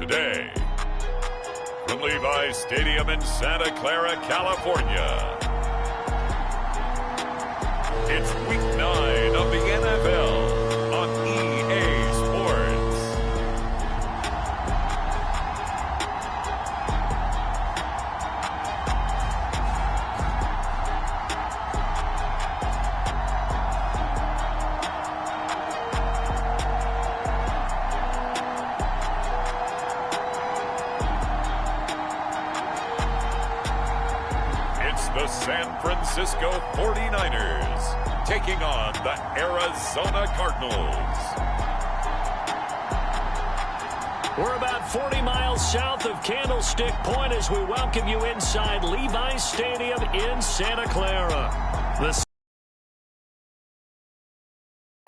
today. From Levi's Stadium in Santa Clara, California, it's Week 9 of the NFL on EA Sports. It's the San Francisco 49ers taking on the Arizona Cardinals. We're about 40 miles south of Candlestick Point as we welcome you inside Levi's Stadium in Santa Clara. The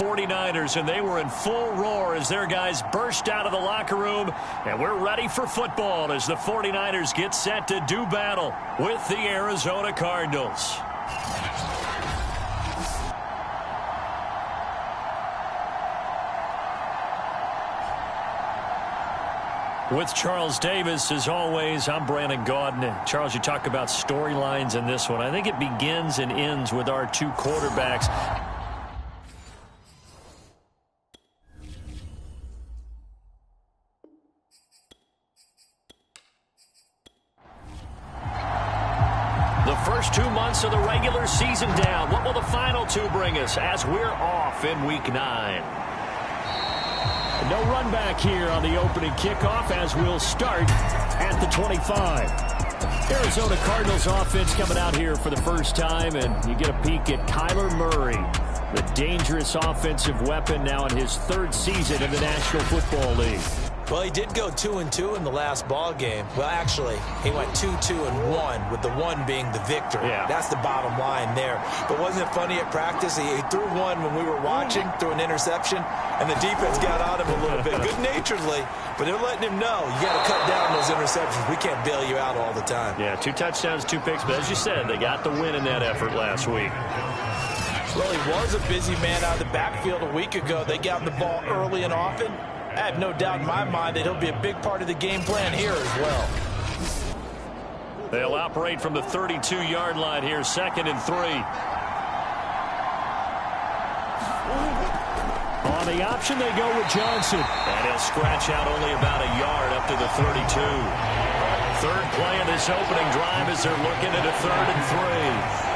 49ers, and they were in full roar as their guys burst out of the locker room, and we're ready for football as the 49ers get set to do battle with the Arizona Cardinals. With Charles Davis, as always, I'm Brandon Gaudin. And Charles, you talk about storylines in this one. I think it begins and ends with our two quarterbacks. The first 2 months of the regular season down. What will the final two bring us as we're off in Week 9? No run back here on the opening kickoff as we'll start at the 25. Arizona Cardinals offense coming out here for the first time, and you get a peek at Kyler Murray, the dangerous offensive weapon now in his third season in the National Football League. Well, he did go 2-2 in the last ball game. Well, actually, he went 2-2-1, with the one being the victory. Yeah. That's the bottom line there. But wasn't it funny at practice? He threw one when we were watching, threw an interception, and the defense got on him a little bit, good-naturedly. But they're letting him know, you got to cut down those interceptions. We can't bail you out all the time. Yeah, 2 touchdowns, 2 picks. But as you said, they got the win in that effort last week. Well, he was a busy man out of the backfield a week ago. They got him the ball early and often. I have no doubt in my mind that he'll be a big part of the game plan here as well. They'll operate from the 32-yard line here, 2nd and 3. On the option, they go with Johnson. And he'll scratch out only about a yard up to the 32. Third play of this opening drive as they're looking at a 3rd and 3.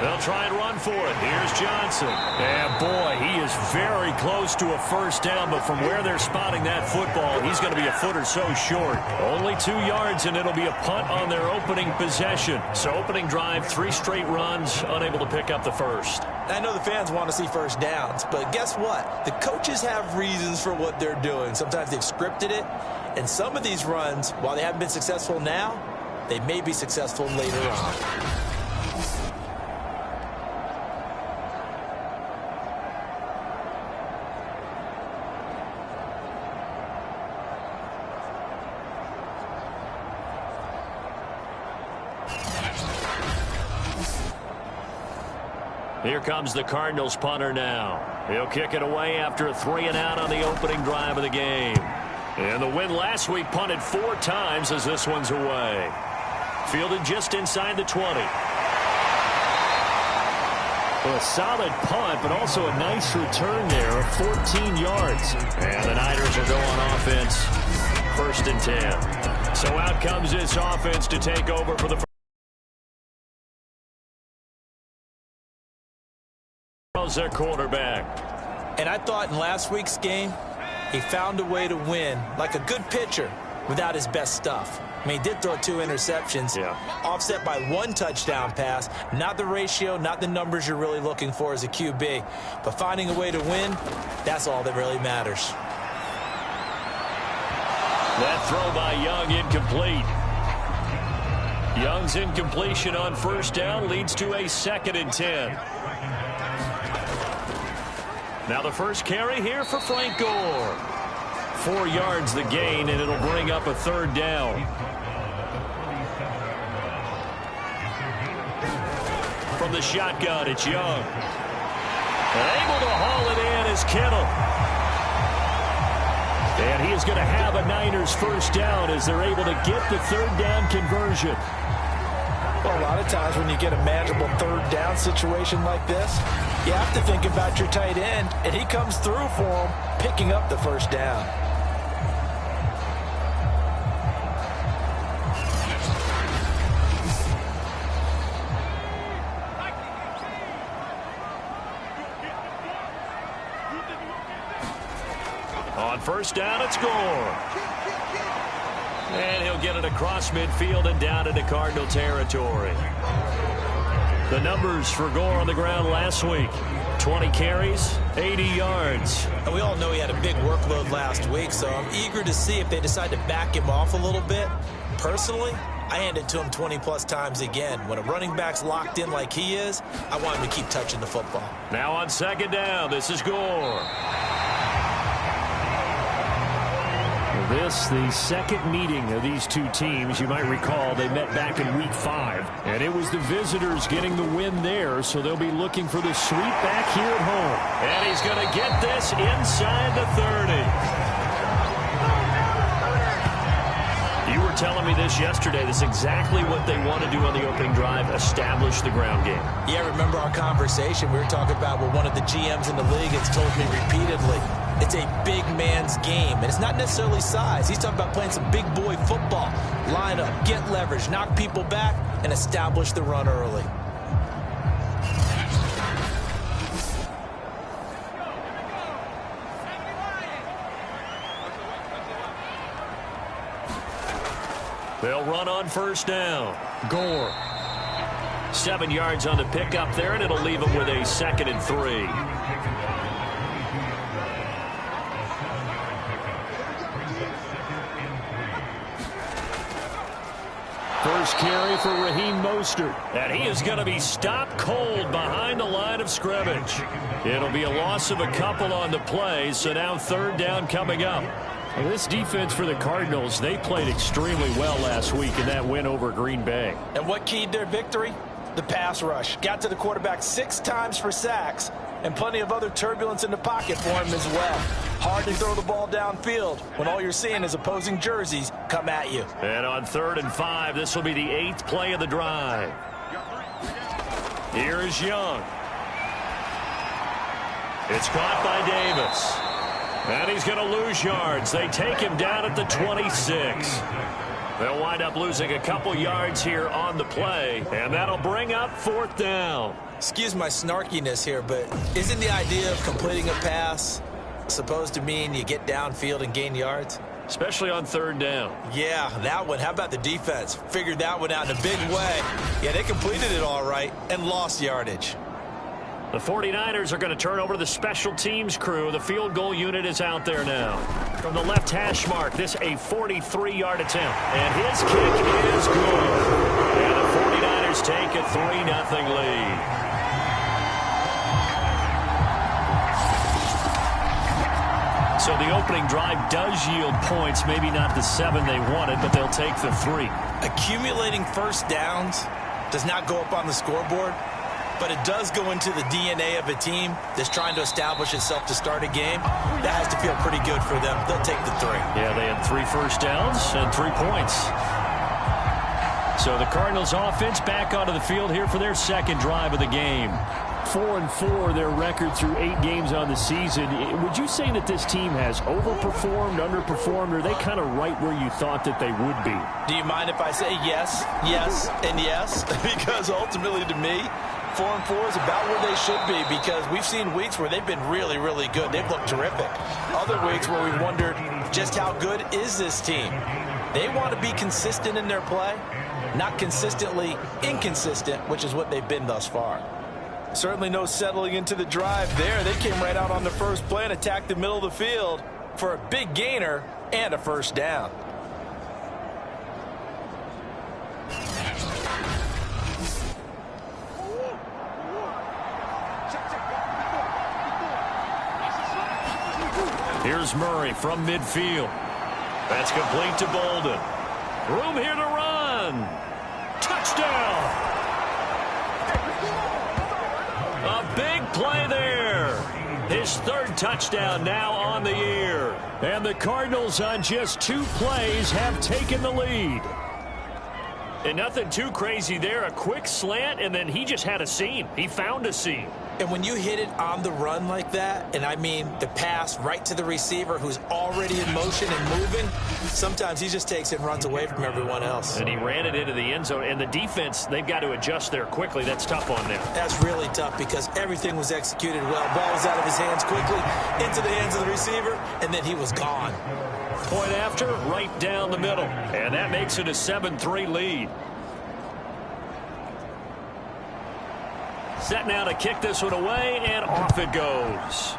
They'll try and run for it. Here's Johnson. And boy, he is very close to a first down, but from where they're spotting that football, he's going to be a foot or so short. Only 2 yards, and it'll be a punt on their opening possession. So opening drive, 3 straight runs, unable to pick up the first. I know the fans want to see first downs, but guess what? The coaches have reasons for what they're doing. Sometimes they've scripted it, and some of these runs, while they haven't been successful now, they may be successful later on. Here comes the Cardinals punter now. He'll kick it away after a 3-and-out on the opening drive of the game. And the win last week punted 4 times as this one's away. Fielded just inside the 20. Well, a solid punt, but also a nice return there of 14 yards. And the Niners will go on offense, 1st and 10. So out comes this offense to take over for the their quarterback. And I thought in last week's game, he found a way to win like a good pitcher without his best stuff. I mean, he did throw 2 interceptions, offset by 1 touchdown pass. Not the ratio, not the numbers you're really looking for as a QB. But finding a way to win, that's all that really matters. That throw by Young incomplete. Young's incompletion on first down leads to a 2nd and 10. Now the first carry here for Frank Gore. 4 yards the gain, and it'll bring up a 3rd down. From the shotgun, it's Young. And able to haul it in is Kittle. And he is going to have a Niners first down as they're able to get the third down conversion. Well, a lot of times when you get a manageable third down situation like this, you have to think about your tight end, and he comes through for him, picking up the first down. On first down, it's Gore. And he'll get it across midfield and down into Cardinal territory. The numbers for Gore on the ground last week. 20 carries, 80 yards. And we all know he had a big workload last week, so I'm eager to see if they decide to back him off a little bit. Personally, I hand it to him 20-plus times again. When a running back's locked in like he is, I want him to keep touching the football. Now on second down, this is Gore. This, the second meeting of these two teams. You might recall they met back in Week 5, and it was the visitors getting the win there, so they'll be looking for the sweep back here at home. And he's going to get this inside the 30. You were telling me this yesterday. This is exactly what they want to do on the opening drive, establish the ground game. Yeah, remember our conversation? We were talking about what one of the GMs in the league has told me repeatedly. It's a big man's game, and it's not necessarily size. He's talking about playing some big boy football. Line up, get leverage, knock people back, and establish the run early. They'll run on first down. Gore. 7 yards on the pickup there, and it'll leave him with a 2nd and 3. First carry for Raheem Mostert. And he is going to be stopped cold behind the line of scrimmage. It'll be a loss of a couple on the play, so now third down coming up. Well, this defense for the Cardinals, they played extremely well last week in that win over Green Bay. And what keyed their victory? The pass rush. Got to the quarterback 6 times for sacks, and plenty of other turbulence in the pocket for him as well. Hard to throw the ball downfield when all you're seeing is opposing jerseys come at you. And on 3rd and 5, this will be the 8th play of the drive. Here is Young. It's caught by Davis. And he's going to lose yards. They take him down at the 26. They'll wind up losing a couple yards here on the play, and that'll bring up 4th down. Excuse my snarkiness here, but isn't the idea of completing a pass supposed to mean you get downfield and gain yards? Especially on 3rd down. Yeah, that one. How about the defense? Figured that one out in a big way. Yeah, they completed it all right and lost yardage. The 49ers are going to turn over to the special teams crew. The field goal unit is out there now. From the left hash mark, this a 43-yard attempt. And his kick is good. And the 49ers take a 3-0 lead. So the opening drive does yield points. Maybe not the 7 they wanted, but they'll take the 3. Accumulating first downs does not go up on the scoreboard, but it does go into the DNA of a team that's trying to establish itself to start a game. That has to feel pretty good for them. They'll take the 3. Yeah, they had 3 first downs and 3 points. So the Cardinals offense back onto the field here for their second drive of the game. 4-4, their record through 8 games on the season. Would you say that this team has overperformed, underperformed, or are they kind of right where you thought that they would be? Do you mind if I say yes, yes, and yes? Because ultimately to me, 4-4 is about where they should be, because we've seen weeks where they've been really, really good. They've looked terrific. Other weeks where we've wondered just how good is this team. They want to be consistent in their play, not consistently inconsistent, which is what they've been thus far. Certainly no settling into the drive there. They came right out on the first play and attacked the middle of the field for a big gainer and a first down. Here's Murray from midfield. That's complete to Bolden. Room here to run. Touchdown. A big play there. His third touchdown now on the year. And the Cardinals on just 2 plays have taken the lead. And nothing too crazy there. A quick slant, and then he just had a seam. He found a seam. And when you hit it on the run like that, and I mean the pass right to the receiver who's already in motion and moving, sometimes he just takes it and runs away from everyone else. And he ran it into the end zone. And the defense, they've got to adjust there quickly. That's tough on them. That's really tough because everything was executed well. Ball was out of his hands quickly, into the hands of the receiver, and then he was gone. Point after, right down the middle. And that makes it a 7-3 lead. Set now to kick this one away, and off it goes.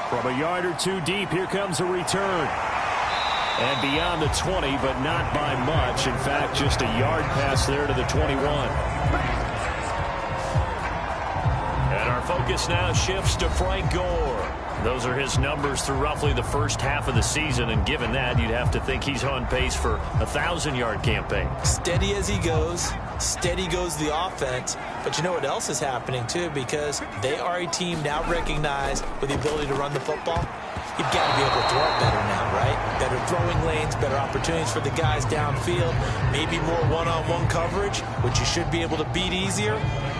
From a yard or 2 deep, here comes a return. And beyond the 20, but not by much. In fact, just a yard pass there to the 21. And our focus now shifts to Frank Gore. Those are his numbers through roughly the first half of the season, and given that, you'd have to think he's on pace for a 1,000-yard campaign. Steady as he goes, steady goes the offense. But you know what else is happening, too, because they are a team now recognized with the ability to run the football. You've got to be able to throw it better now, right? Better throwing lanes, better opportunities for the guys downfield, maybe more one-on-one coverage, which you should be able to beat easier.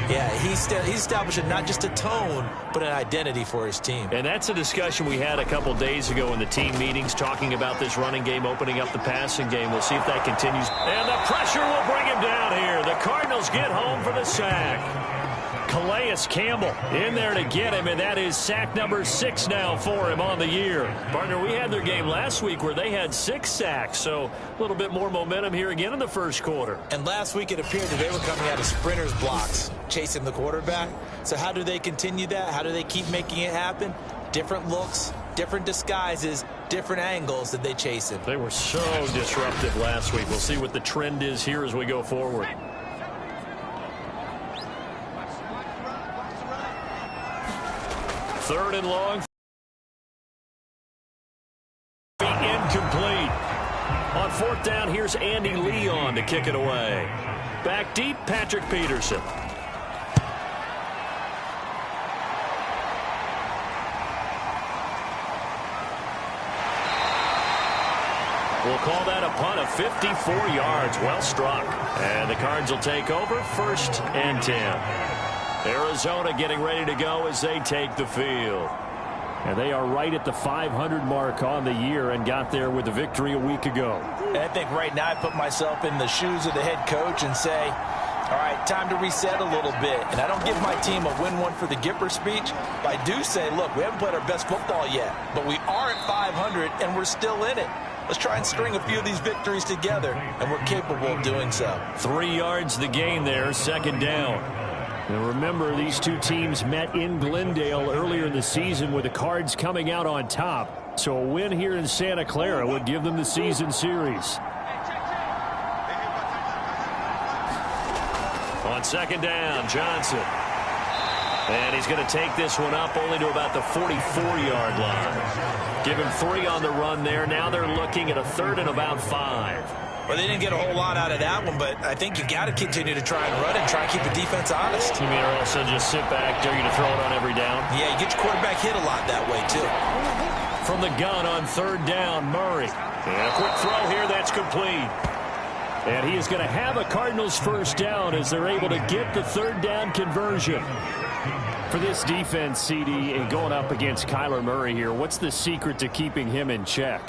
Yeah, he's establishing not just a tone, but an identity for his team. And that's a discussion we had a couple days ago in the team meetings, talking about this running game, opening up the passing game. We'll see if that continues. And the pressure will bring him down here. The Cardinals get home for the sack. Calais Campbell in there to get him, and that is sack number 6 now for him on the year. Partner, we had their game last week where they had 6 sacks, so a little bit more momentum here again in the first quarter. And last week it appeared that they were coming out of sprinters blocks, chasing the quarterback. So how do they continue that? How do they keep making it happen? Different looks, different disguises, different angles that they chase him. They were so disruptive last week. We'll see what the trend is here as we go forward. Third and long. Incomplete. On 4th down, here's Andy Leon to kick it away. Back deep, Patrick Peterson. We'll call that a punt of 54 yards. Well struck. And the Cards will take over 1st and 10. Arizona getting ready to go as they take the field. And they are right at the 500 mark on the year and got there with a victory a week ago. And I think right now I put myself in the shoes of the head coach and say, all right, time to reset a little bit. And I don't give my team a win one for the Gipper speech. But I do say, look, we haven't played our best football yet, but we are at 500 and we're still in it. Let's try and string a few of these victories together, and we're capable of doing so. 3 yards the gain there, 2nd down. And remember, these two teams met in Glendale earlier in the season with the Cards coming out on top. So a win here in Santa Clara would give them the season series. On 2nd down, Johnson. And he's going to take this one up only to about the 44-yard line. Give him 3 on the run there. Now they're looking at a 3rd and about 5. Well, they didn't get a whole lot out of that one, but I think you got to continue to try and run and try and keep the defense honest. You mean or also just sit back, dare you to throw it on every down? Yeah, you get your quarterback hit a lot that way, too. From the gun on 3rd down, Murray. And a quick throw here, that's complete. And he is going to have a Cardinals 1st down as they're able to get the 3rd down conversion. For this defense, CD, and going up against Kyler Murray here, what's the secret to keeping him in check?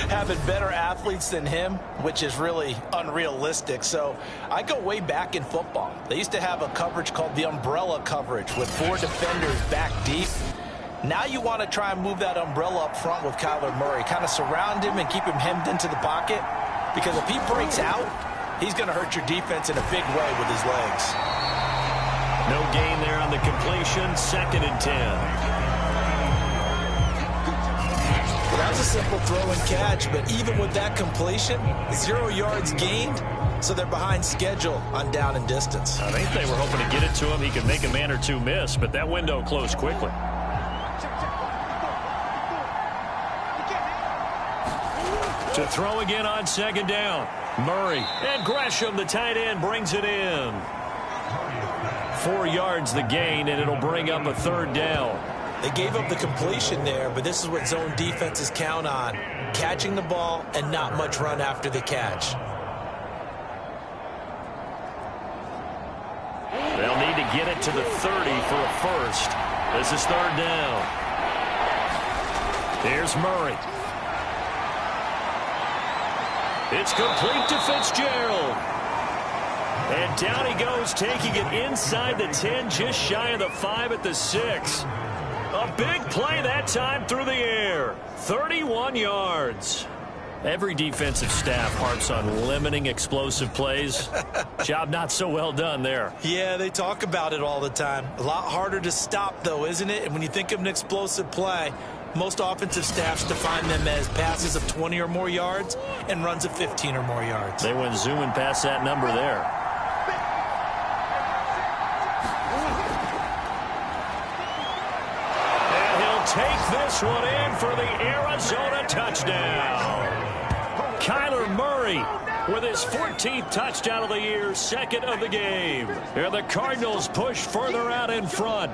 Having better athletes than him, which is really unrealistic. So I go way back in football. They used to have a coverage called the umbrella coverage with 4 defenders back deep. Now you want to try and move that umbrella up front with Kyler Murray. Kind of surround him and keep him hemmed into the pocket. Because if he breaks out, he's going to hurt your defense in a big way with his legs. No gain there on the completion. 2nd and 10. Well, that was a simple throw and catch, but even with that completion, 0 yards gained, so they're behind schedule on down and distance. I think they were hoping to get it to him. He could make a man or two miss, but that window closed quickly. To throw again on 2nd down. Murray and Gresham, the tight end, brings it in. 4 yards the gain, and it'll bring up a 3rd down. They gave up the completion there, but this is what zone defenses count on. Catching the ball and not much run after the catch. They'll need to get it to the 30 for a first. This is 3rd down. Here's Murray. It's complete to Fitzgerald. And down he goes, taking it inside the 10, just shy of the 5 at the 6. A big play that time through the air. 31 yards. Every defensive staff harps on limiting explosive plays. Job not so well done there. Yeah, they talk about it all the time. A lot harder to stop, though, isn't it? And when you think of an explosive play, most offensive staffs define them as passes of 20 or more yards and runs of 15 or more yards. They went zooming past that number there. And he'll take this one in for the Arizona touchdown. Kyler Murray with his 14th touchdown of the year, 2nd of the game. And the Cardinals push further out in front.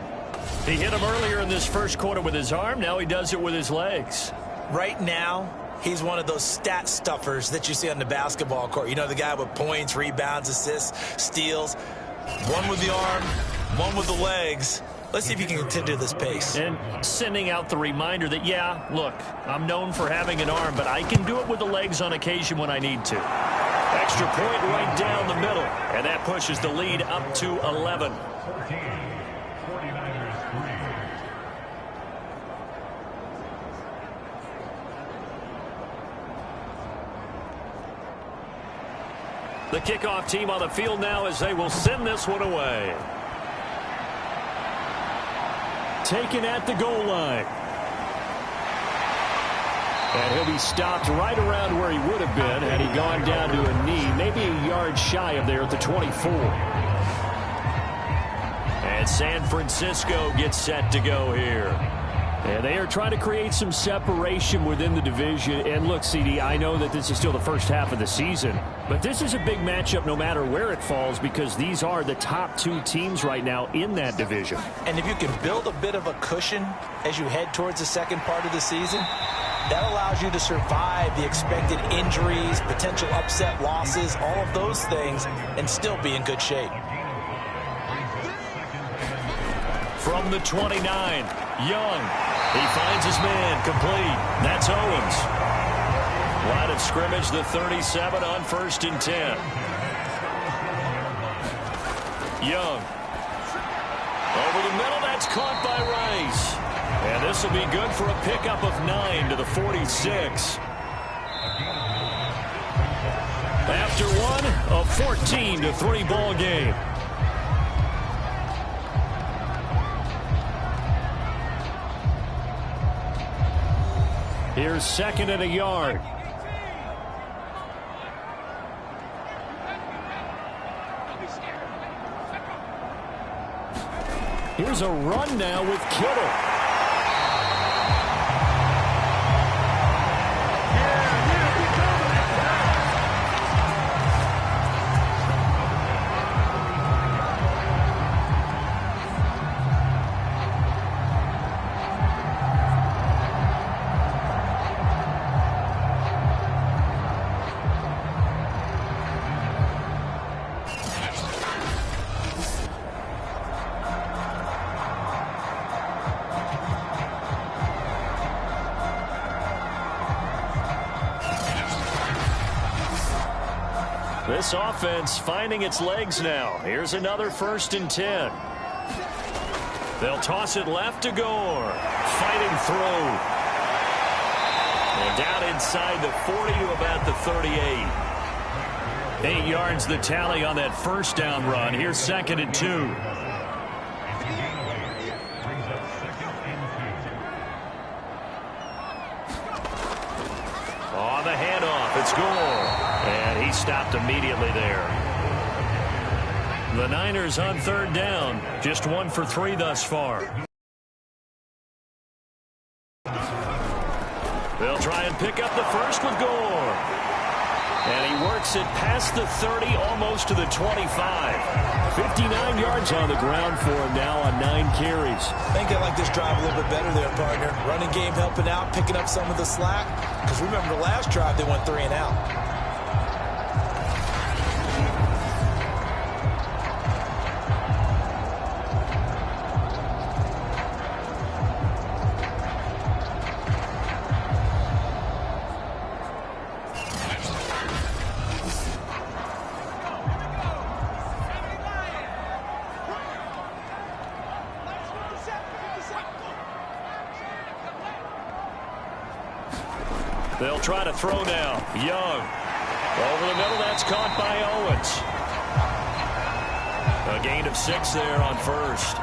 He hit him earlier in this first quarter with his arm. Now he does it with his legs. Right now, he's one of those stat stuffers that you see on the basketball court. You know, the guy with points, rebounds, assists, steals. One with the arm, one with the legs. Let's see if he can continue this pace. And sending out the reminder that, yeah, look, I'm known for having an arm, but I can do it with the legs on occasion when I need to. Extra point right down the middle. And that pushes the lead up to 11. The kickoff team on the field now as they will send this one away. Taken at the goal line. And he'll be stopped right around where he would have been had he gone down to a knee, maybe a yard shy of there at the 24. And San Francisco gets set to go here. And they are trying to create some separation within the division. And look, CD, I know that this is still the first half of the season, but this is a big matchup no matter where it falls because these are the top 2 teams right now in that division. And if you can build a bit of a cushion as you head towards the second part of the season, that allows you to survive the expected injuries, potential upset losses, all of those things, and still be in good shape. From the 29, Young. He finds his man, complete. That's Owens. Line of scrimmage, the 37 on 1st and 10. Young. Over the middle, that's caught by Rice. And this will be good for a pickup of 9 to the 46. After one, a 14-3 ball game. Here's 2nd and a yard. Here's a run now with Kittle. This offense finding its legs now. Here's another 1st and 10. They'll toss it left to Gore. Fighting through. And down inside the 40 to about the 38. 8 yards the tally on that 1st down run. Here's 2nd and 2. On the handoff, it's Gore. And he stopped immediately there. The Niners on 3rd down. Just 1 for 3 thus far. They'll try and pick up the first with Gore. And he works it past the 30, almost to the 25. 59 yards on the ground for him now on 9 carries. I think they like this drive a little bit better there, partner. Running game helping out, picking up some of the slack. Because remember the last drive, they went 3 and out. They'll try to throw now. Young. Over the middle, that's caught by Owens. A gain of 6 there on first.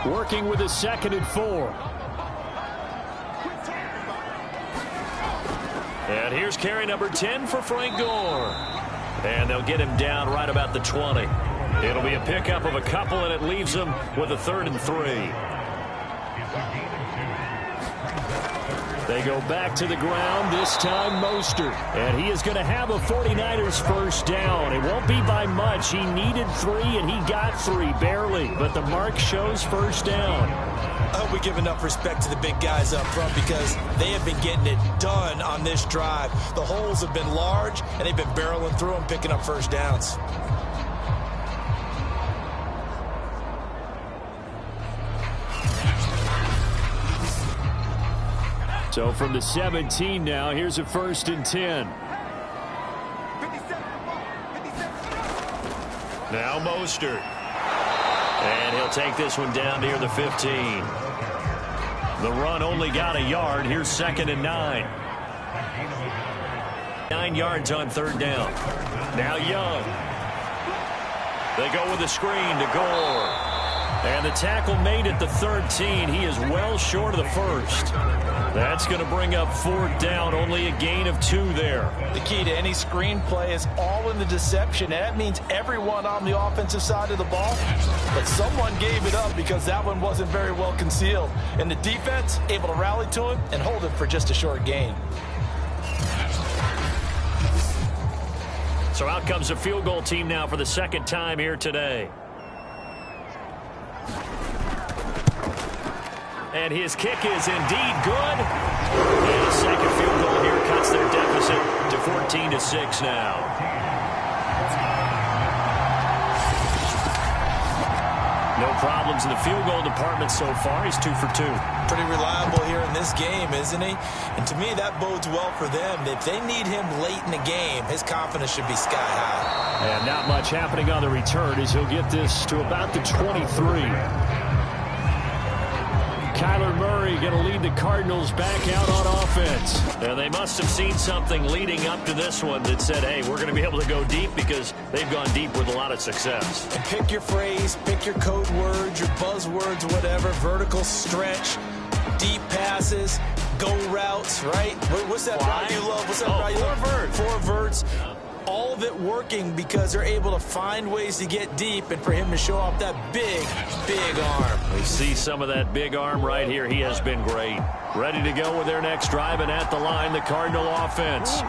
Working with a 2nd and 4. And here's carry number 10 for Frank Gore. And they'll get him down right about the 20. It'll be a pickup of a couple, and it leaves them with a 3rd and 3. They go back to the ground, this time Mostert. And he is going to have a 49ers first down. It won't be by much. He needed 3, and he got 3, barely. But the mark shows first down. I hope we give enough respect to the big guys up front because they have been getting it done on this drive. The holes have been large, and they've been barreling through them, picking up first downs. So from the 17 now, here's a 1st and 10. Now Mostert. And he'll take this one down near the 15. The run only got a yard. Here's 2nd and 9. 9 yards on 3rd down. Now Young. They go with the screen to Gore. And the tackle made at the 13. He is well short of the 1st. That's going to bring up 4th down. Only a gain of 2 there. The key to any screenplay is all in the deception. And that means everyone on the offensive side of the ball. But someone gave it up because that one wasn't very well concealed. And the defense able to rally to him and hold it for just a short gain. So out comes the field goal team now for the 2nd time here today. And his kick is indeed good. And a 2nd field goal here cuts their deficit to 14-6 now. No problems in the field goal department so far. He's 2 for 2. Pretty reliable here in this game, isn't he? And to me, that bodes well for them. If they need him late in the game, his confidence should be sky high. And not much happening on the return as he'll get this to about the 23. Kyler Murray going to lead the Cardinals back out on offense. And they must have seen something leading up to this one that said, hey, we're going to be able to go deep because they've gone deep with a lot of success. And pick your phrase, pick your code words, your buzzwords, whatever. Vertical stretch, deep passes, go routes, right? What's that route you love? What's that route you love? 4 verts. 4 verts. All of it working because they're able to find ways to get deep and for him to show off that big, big arm. We see some of that big arm right here. He has been great. Ready to go with their next drive, and at the line, the Cardinal offense.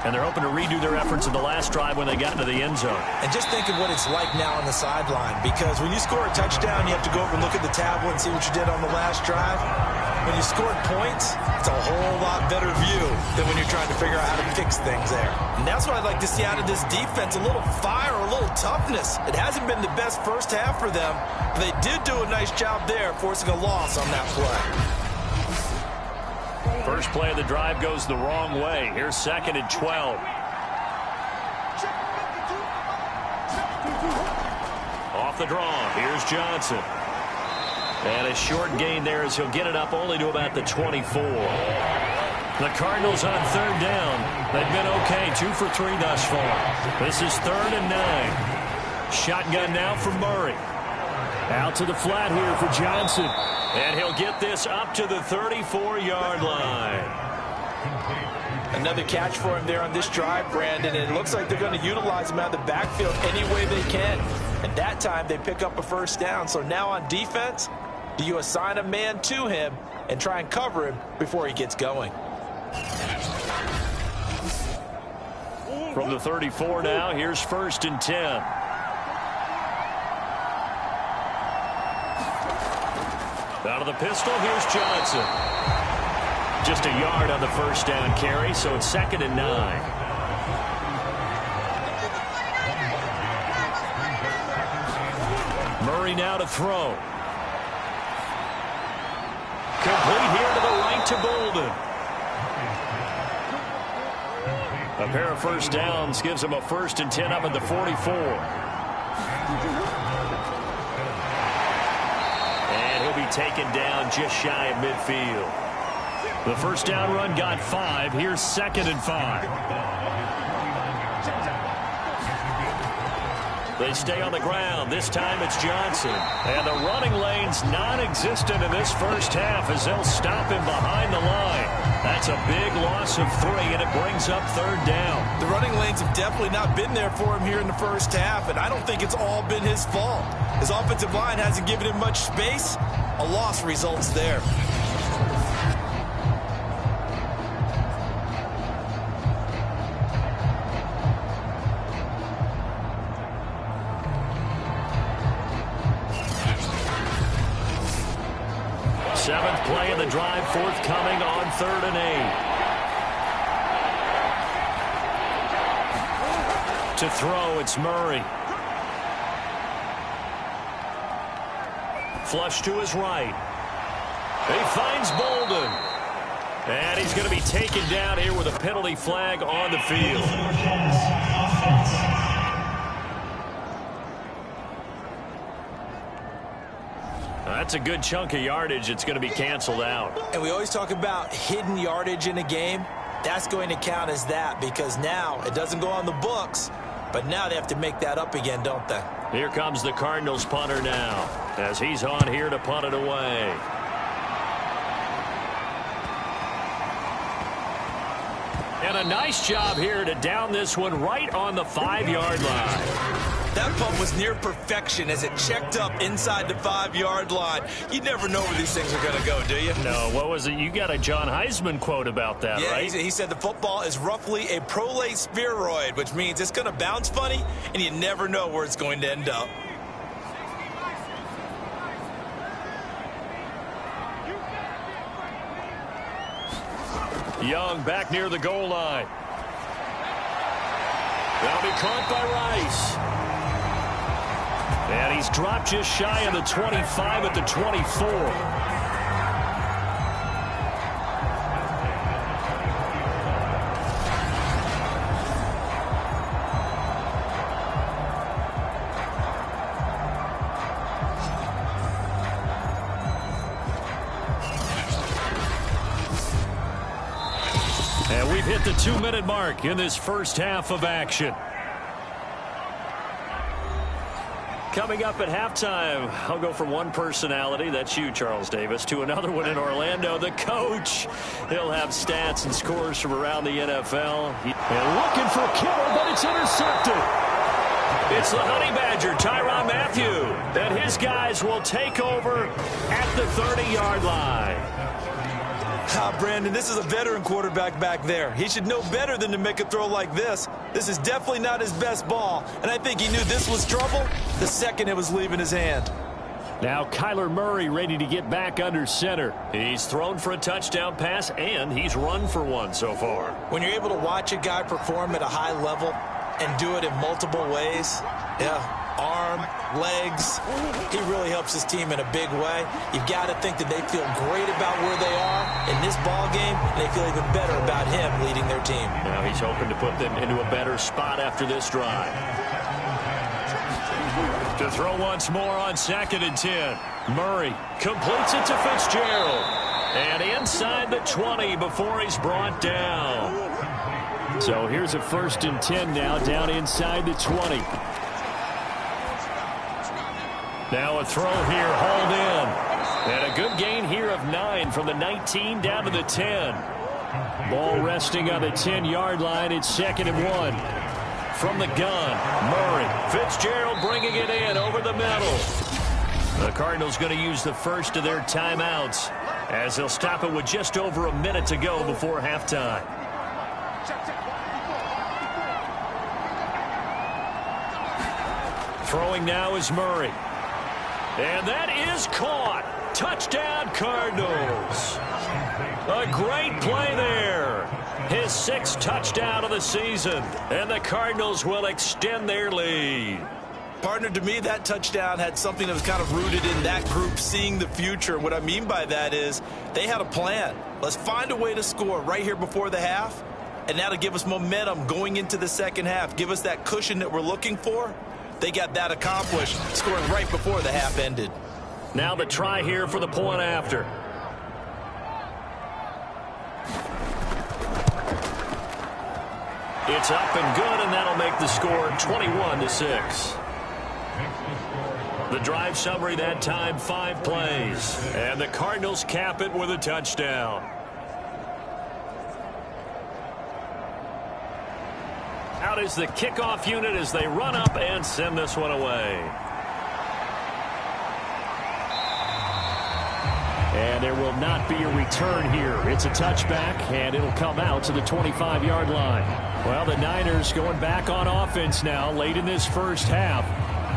And they're hoping to redo their efforts in the last drive when they got into the end zone. And just think of what it's like now on the sideline, because when you score a touchdown, you have to go over and look at the tablet and see what you did on the last drive. When you scored points, it's a whole lot better view than when you're trying to figure out how to fix things there. And that's what I'd like to see out of this defense, a little fire, a little toughness. It hasn't been the best first half for them, but they did do a nice job there, forcing a loss on that play. First play of the drive goes the wrong way. Here's 2nd and 12. Off the draw, here's Johnson. And a short gain there as he'll get it up only to about the 24. The Cardinals on 3rd down. They've been okay, 2 for 3 thus far. This is 3rd and 9. Shotgun now for Murray. Out to the flat here for Johnson. And he'll get this up to the 34-yard line. Another catch for him there on this drive, Brandon. And it looks like they're going to utilize him out of the backfield any way they can. And that time they pick up a first down. So now on defense, do you assign a man to him and try and cover him before he gets going? From the 34 now, here's 1st and 10. Out of the pistol, here's Johnson. Just a yard on the first down carry, so it's 2nd and 9. Murray now to throw. Complete here to the right to Bolden. A pair of first downs gives him a 1st and 10 up at the 44. And he'll be taken down just shy of midfield. The first down run got 5. Here's 2nd and 5. They stay on the ground. This time it's Johnson. And the running lane's non-existent in this first half as they'll stop him behind the line. That's a big loss of 3, and it brings up 3rd down. The running lanes have definitely not been there for him here in the first half, and I don't think it's all been his fault. His offensive line hasn't given him much space. A loss results there. Seventh play of the drive forthcoming on 3rd and 8. To throw, it's Murray. Flush to his right. He finds Bolden. And he's going to be taken down here with a penalty flag on the field. That's a good chunk of yardage. It's going to be canceled out. And we always talk about hidden yardage in a game. That's going to count as that because now it doesn't go on the books, but now they have to make that up again, don't they? Here comes the Cardinals punter now as he's on here to punt it away. And a nice job here to down this one right on the 5-yard line. That punt was near perfection as it checked up inside the 5-yard line. You never know where these things are going to go, do you? No, what was it? You got a John Heisman quote about that, right? Yeah, he said the football is roughly a prolate spheroid, which means it's going to bounce funny, and you never know where it's going to end up. Young back near the goal line. That'll be caught by Rice. And he's dropped just shy of the 25 at the 24. And we've hit the 2-minute mark in this first half of action. Coming up at halftime, I'll go from one personality, that's you, Charles Davis, to another one in Orlando, the coach. He'll have stats and scores from around the NFL. And looking for Kittle, but it's intercepted. It's the Honey Badger, Tyrann Mathieu, and his guys will take over at the 30-yard line. Brandon, this is a veteran quarterback back there. He should know better than to make a throw like this. This is definitely not his best ball, and I think he knew this was trouble the second it was leaving his hand. Now Kyler Murray ready to get back under center. He's thrown for a touchdown pass, and he's run for one so far. When you're able to watch a guy perform at a high level and do it in multiple ways, arm, legs, he really helps his team in a big way. You've got to think that they feel great about where they are in this ball game, and they feel even better about him leading their team. Now he's hoping to put them into a better spot after this drive. To throw once more on 2nd and 10. Murray completes it to Fitzgerald. And inside the 20 before he's brought down. So here's a 1st and 10 now down inside the 20. Now a throw here, hauled in. And a good gain here of 9 from the 19 down to the 10. Ball resting on the 10-yard line. It's 2nd and 1. from the gun. Murray. Fitzgerald bringing it in over the middle. The Cardinals going to use the first of their timeouts as they'll stop it with just over a minute to go before halftime. Throwing now is Murray. And that is caught. Touchdown, Cardinals. A great play there. His 6th touchdown of the season. And the Cardinals will extend their lead. Partner, to me, that touchdown had something that was kind of rooted in that group seeing the future. What I mean by that is they had a plan. Let's find a way to score right here before the half, and that'll give us momentum going into the second half. Give us that cushion that we're looking for. They got that accomplished, scoring right before the half ended. Now the try here for the point after. It's up and good, and that'll make the score 21-6. The drive summary that time, 5 plays. And the Cardinals cap it with a touchdown. Out is the kickoff unit as they run up and send this one away. And there will not be a return here. It's a touchback, and it'll come out to the 25-yard line. Well, the Niners going back on offense now late in this first half.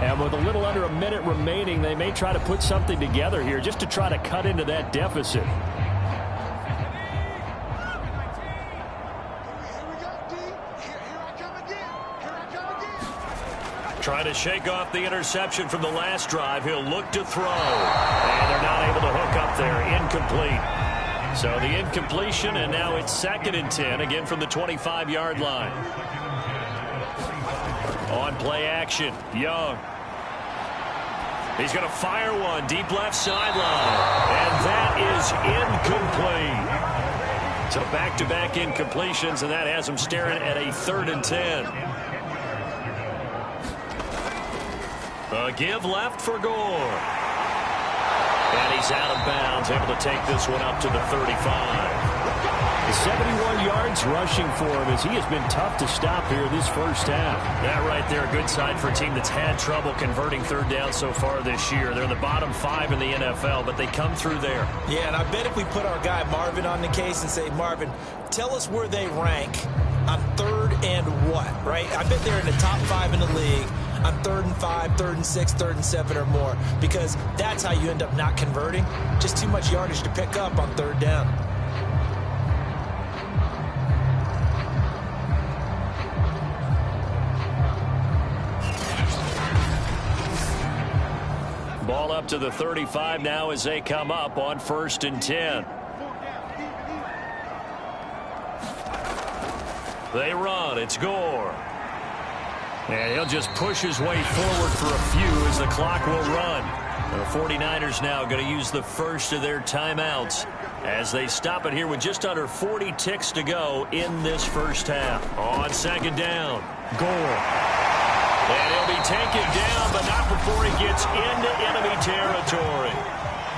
And with a little under a minute remaining, they may try to put something together here just to try to cut into that deficit. Trying to shake off the interception from the last drive. He'll look to throw. And they're not able to hook up there. Incomplete. So the incompletion, and now it's 2nd and 10, again from the 25-yard line. On play action, Young. He's going to fire one deep left sideline. And that is incomplete. So back-to-back incompletions, and that has him staring at a 3rd and 10. A give left for Gore. And he's out of bounds, able to take this one up to the 35. 71 yards rushing for him as he has been tough to stop here this first half. That right there, a good sign for a team that's had trouble converting 3rd down so far this year. They're in the bottom 5 in the NFL, but they come through there. Yeah, and I bet if we put our guy Marvin on the case and say, Marvin, tell us where they rank on 3rd and what, right? I bet they're in the top 5 in the league on 3rd and 5, 3rd and 6, 3rd and 7 or more, because that's how you end up not converting. Just too much yardage to pick up on 3rd down. Ball up to the 35 now as they come up on 1st and 10. They run. It's Gore. And he'll just push his way forward for a few as the clock will run. The 49ers now going to use the first of their timeouts as they stop it here with just under 40 ticks to go in this first half. On 2nd down, Gore. And he'll be taken down, but not before he gets into enemy territory.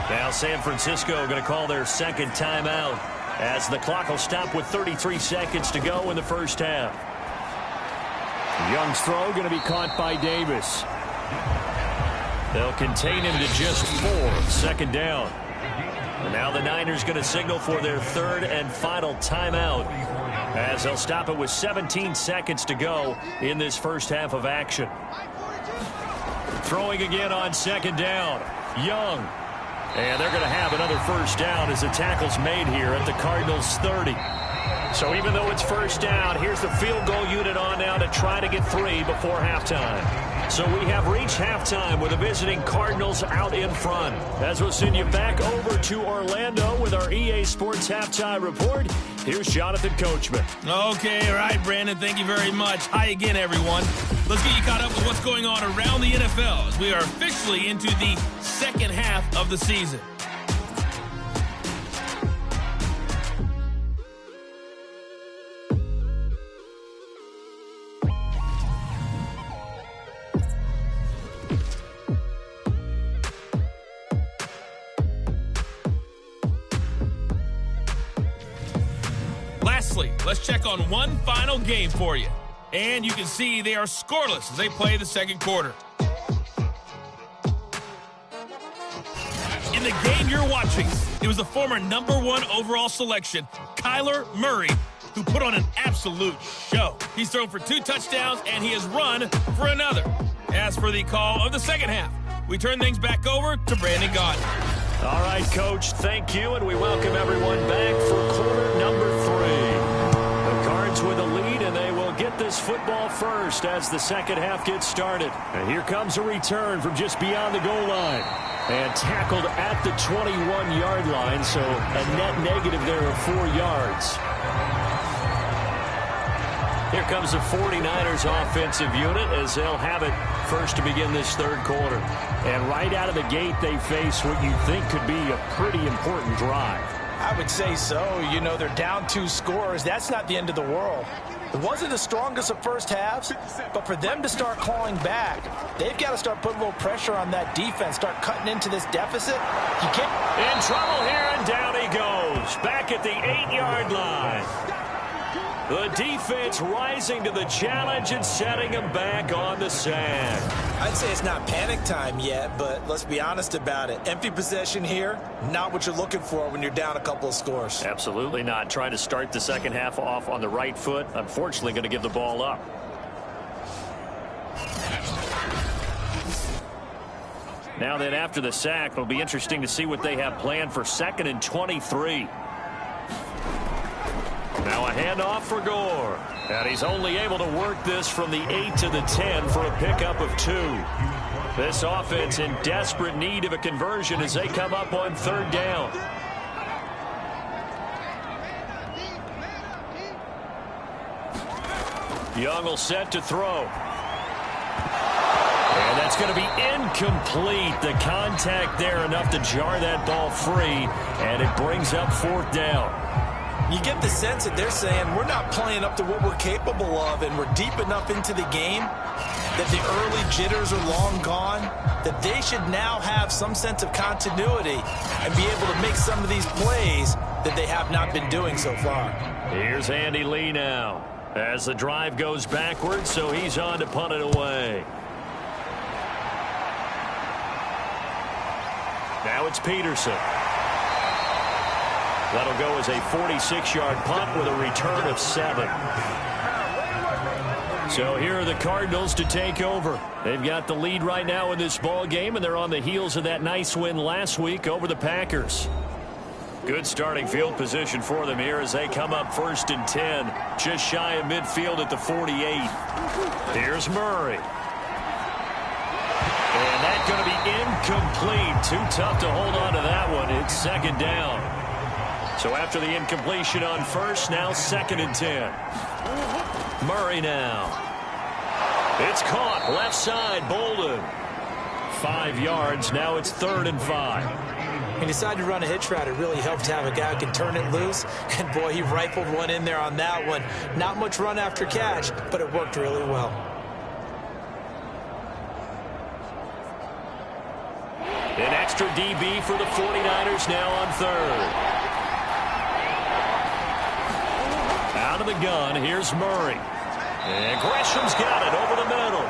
Now San Francisco going to call their 2nd timeout as the clock will stop with 33 seconds to go in the first half. Young's throw going to be caught by Davis. They'll contain him to just 4. 2nd down. And now the Niners going to signal for their 3rd and final timeout as they'll stop it with 17 seconds to go in this first half of action. Throwing again on 2nd down. Young. And they're going to have another first down as the tackle's made here at the Cardinals' 30. So even though it's first down, here's the field goal unit on now to try to get 3 before halftime. So we have reached halftime with the visiting Cardinals out in front. As we'll send you back over to Orlando with our EA Sports Halftime Report, here's Jonathan Coachman. Okay, all right, Brandon, thank you very much. Hi again, everyone. Let's get you caught up with what's going on around the NFL as we are officially into the second half of the season. Lastly, let's check on one final game for you. And you can see they are scoreless as they play the second quarter. In the game you're watching, it was the former #1 overall selection, Kyler Murray, who put on an absolute show. He's thrown for 2 touchdowns, and he has run for another. As for the call of the second half, we turn things back over to Brandon Gaudin. All right, Coach, thank you, and we welcome everyone back for quarter number 3. The Cards with a lead, and they will get this football first as the second half gets started. And here comes a return from just beyond the goal line. And tackled at the 21-yard line, so a net negative there of 4 yards. Here comes the 49ers offensive unit as they'll have it first to begin this third quarter. And right out of the gate, they face what you think could be a pretty important drive. I would say so. You know, they're down 2 scores. That's not the end of the world. It wasn't the strongest of first halves, but for them to start clawing back, they've got to start putting a little pressure on that defense, start cutting into this deficit. You can't. In trouble here, and down he goes. Back at the 8-yard line. The defense rising to the challenge and setting him back on the sand. I'd say it's not panic time yet, but let's be honest about it. Empty possession here, not what you're looking for when you're down a couple of scores. Absolutely not. Trying to start the second half off on the right foot. Unfortunately, going to give the ball up. Now then, after the sack, it'll be interesting to see what they have planned for 2nd and 23. Now a handoff for Gore. And he's only able to work this from the 8 to the 10 for a pickup of 2. This offense in desperate need of a conversion as they come up on 3rd down. Young will set to throw. And that's going to be incomplete. The contact there enough to jar that ball free. And it brings up 4th down. You get the sense that they're saying we're not playing up to what we're capable of, and we're deep enough into the game that the early jitters are long gone, that they should now have some sense of continuity and be able to make some of these plays that they have not been doing so far. Here's Andy Lee now as the drive goes backwards, so he's on to punt it away. Now it's Peterson. That'll go as a 46-yard punt with a return of 7. So here are the Cardinals to take over. They've got the lead right now in this ball game, and they're on the heels of that nice win last week over the Packers. Good starting field position for them here as they come up 1st and 10, just shy of midfield at the 48. Here's Murray. And that's going to be incomplete. Too tough to hold on to that one. It's 2nd down. So after the incompletion on 1st, now 2nd and 10. Murray now. It's caught. Left side, Bolden. 5 yards. Now it's 3rd and 5. He decided to run a hitch route. It really helped to have a guy who can turn it loose. And, boy, he rifled one in there on that one. Not much run after catch, but it worked really well. An extra DB for the 49ers now on 3rd. Out of the gun, here's Murray. And Gresham's got it over the middle.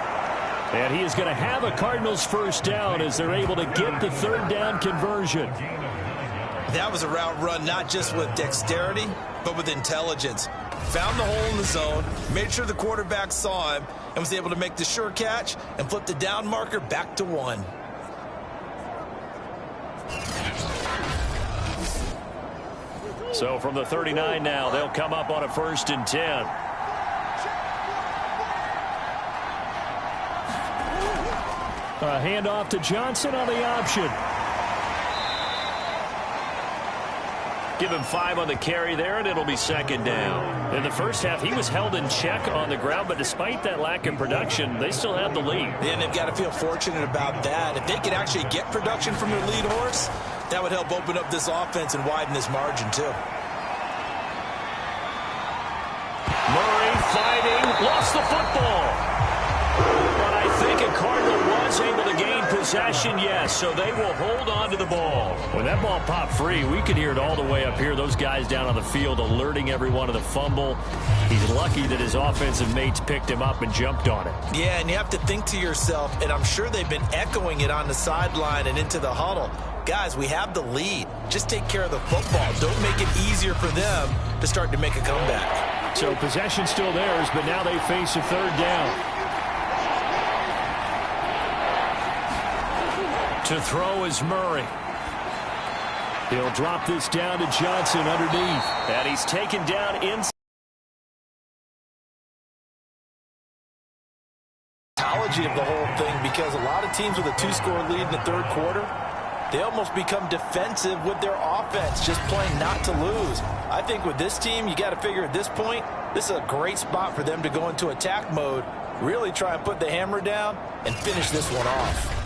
And he is going to have a Cardinals 1st down as they're able to get the 3rd down conversion. That was a route run not just with dexterity, but with intelligence. Found the hole in the zone, made sure the quarterback saw him, and was able to make the sure catch and flip the down marker back to 1. So from the 39 now, they'll come up on a 1st and 10. A handoff to Johnson on the option. Give him 5 on the carry there, and it'll be 2nd down. In the first half, he was held in check on the ground, but despite that lack of production, they still have the lead. And they've got to feel fortunate about that. If they could actually get production from their lead horse, that would help open up this offense and widen this margin, too. Murray fighting, lost the football. But I think a Cardinal was Cardinals able to gain possession? Yes, so they will hold on to the ball. When that ball popped free, we could hear it all the way up here. Those guys down on the field alerting everyone of the fumble. He's lucky that his offensive mates picked him up and jumped on it. Yeah, and you have to think to yourself, and I'm sure they've been echoing it on the sideline and into the huddle. Guys, we have the lead. Just take care of the football. Don't make it easier for them to start to make a comeback. So possession still theirs, but now they face a third down. To throw is Murray. He'll drop this down to Johnson underneath. And he's taken down inside. Of the whole thing, because a lot of teams with a 2-score lead in the third quarter, they almost become defensive with their offense, just playing not to lose. I think with this team, you got to figure at this point, this is a great spot for them to go into attack mode, really try and put the hammer down and finish this one off.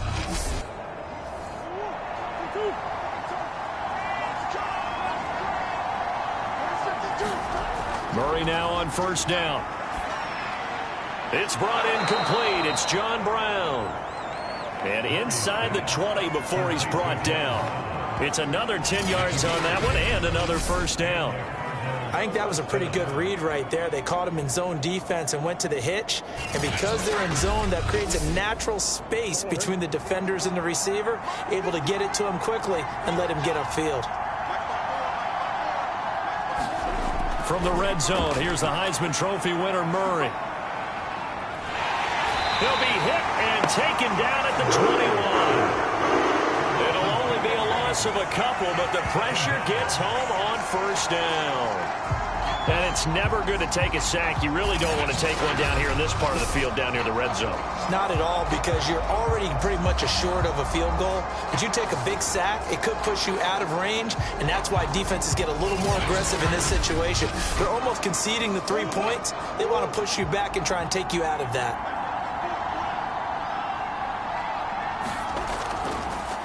Murray now on first down. It's brought in complete. It's John Brown. And inside the 20 before he's brought down. It's another 10 yards on that one and another first down. I think that was a pretty good read right there. They caught him in zone defense and went to the hitch. And because they're in zone, that creates a natural space between the defenders and the receiver, able to get it to him quickly and let him get upfield. From the red zone, here's the Heisman Trophy winner, Murray. He'll be hit and taken down at the 21. It'll only be a loss of a couple, but the pressure gets home on first down. And it's never good to take a sack. You really don't want to take one down here in this part of the field down near the red zone. Not at all, because you're already pretty much assured of a field goal. But you take a big sack, it could push you out of range, and that's why defenses get a little more aggressive in this situation. They're almost conceding the 3 points. They want to push you back and try and take you out of that.